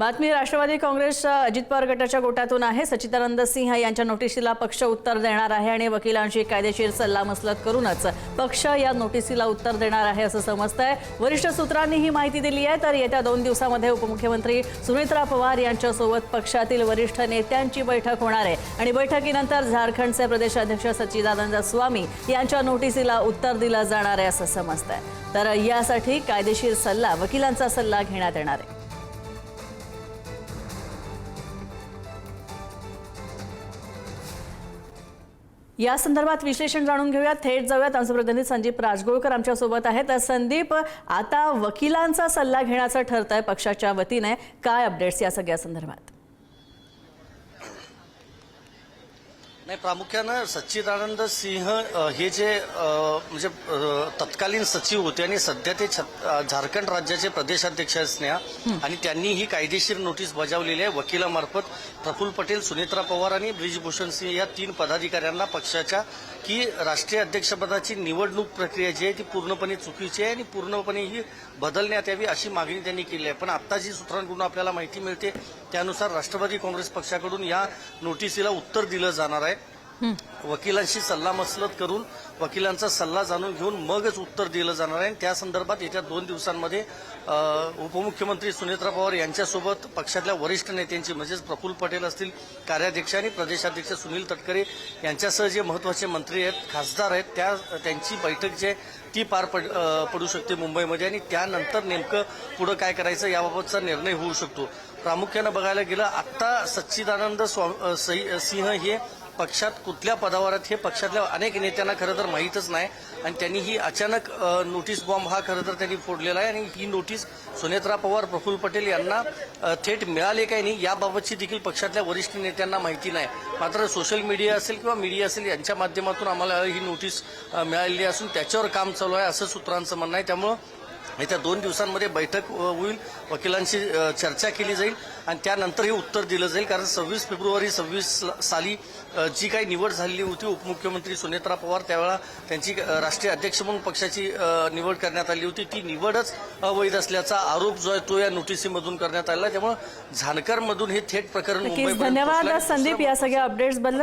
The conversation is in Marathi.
बातमी राष्ट्रवादी काँग्रेस अजित पवार गटाच्या गोटातून आहे। सच्चिदानंद सिंह यांच्या नोटिसीला पक्ष उत्तर देणार आहे आणि वकिलांशी कायदेशीर सल्लामसलत करूनच पक्ष या नोटिसीला उत्तर देणार आहे असं समजतंय। वरिष्ठ सूत्रांनी ही माहिती दिली आहे। तर येत्या 2 दिवसांमध्ये उपमुख्यमंत्री सुनेत्रा पवार यांच्यासोबत पक्षातील वरिष्ठ नेत्यांची बैठक होणार आहे आणि बैठकीनंतर झारखंडचे प्रदेशाध्यक्ष सच्चिदानंद स्वामी यांच्या नोटिसीला उत्तर दिलं जाणार आहे असं समजतंय। तर यासाठी कायदेशीर सल्ला वकिलांचा सल्ला घेण्यात येणार आहे। या संदर्भात विश्लेषण जाणून घेऊया। थेट जाऊयात। आमचे प्रतिनिधी संदीप राजगोळकर आमच्या सोबत आहेत। तर संदीप, आता वकिलांचा सल्ला घेण्याचं ठरतंय पक्षाच्या वतीने, काय अपडेट्स या सगळ्या संदर्भात? नाही, प्रामुख्यानं सच्चिदानंद सिंह हे जे म्हणजे तत्कालीन सचिव होते आणि सध्या ते झारखंड राज्याचे प्रदेशाध्यक्ष असण्या आणि त्यांनी ही कायदेशीर नोटीस बजावलेली आहे वकिलामार्फत प्रफुल्ल पटेल, सुनेत्रा पवार आणि ब्रिजभूषण सिंह या 3 पदाधिकाऱ्यांना पक्षाच्या की राष्ट्रीय अध्यक्षपदाची निवडणूक प्रक्रिया जी आहे ती पूर्णपणे चुकीची आहे आणि पूर्णपणे ही बदलण्यात यावी अशी मागणी त्यांनी केली आहे। पण आता जी सूत्रांकडून आपल्याला माहिती मिळते त्यानुसार राष्ट्रवादी काँग्रेस पक्षाकडून या नोटिसीला उत्तर दिलं जाणार आहे। वकिलांशी सल्लामसलत करून वकिलांचा सल्ला जाणून घेऊन मगच उत्तर दिलं जाणार आहे। त्या संदर्भात येत्या 2 दिवसांमध्ये उपमुख्यमंत्री सुनेत्रा पवार यांच्यासोबत पक्षातल्या वरिष्ठ नेत्यांची म्हणजेच प्रफुल्ल पटेल असतील, कार्याध्यक्ष आणि प्रदेशाध्यक्ष सुनील तटकरे यांच्यासह जे महत्त्वाचे मंत्री आहेत, खासदार आहेत, त्यांची बैठक जी आहे ती पार पडू शकते मुंबईमध्ये आणि त्यानंतर नेमकं पुढं काय करायचं याबाबतचा निर्णय होऊ शकतो। प्रामुख्यानं बघायला गेलं आत्ता सच्चिदानंद सिंह हे पक्षात कुठल्या पदावर आहेत हे पक्षातल्या अनेक नेत्यांना खरं तर माहीतच नाही आणि त्यांनी ही अचानक नोटीस बॉम्ब हा खरं तर त्यांनी फोडलेला आहे आणि ही नोटीस सुनेत्रा पवार, प्रफुल्ल पटेल यांना थेट मिळाले काही नाही याबाबतची देखील पक्षातल्या वरिष्ठ नेत्यांना माहिती नाही। मात्र सोशल मीडिया असेल किंवा मीडिया असेल यांच्या माध्यमातून आम्हाला ही नोटीस मिळालेली असून त्याच्यावर काम चालू आहे असं सूत्रांचं म्हणणं आहे। त्यामुळं येत्या 2 दिवसांमध्ये बैठक होईल, वकिलांशी चर्चा केली जाईल आणि त्यानंतर हे उत्तर दिलं जाईल। कारण 26 फेब्रुवारी 26 साली जी काही निवड झालेली होती उपमुख्यमंत्री सुनेत्रा पवार त्यावेळेला त्यांची राष्ट्रीय अध्यक्ष म्हणून पक्षाची निवड करण्यात आली होती। ती निवडच अवैध असल्याचा आरोप जो आहे तो या नोटिसीमधून करण्यात आला। त्यामुळे झारखंडमधून हे थेट प्रकरण मुंबईपर्यंत धन्यवाद संदीप या सगळ्या अपडेट्स बद्दल।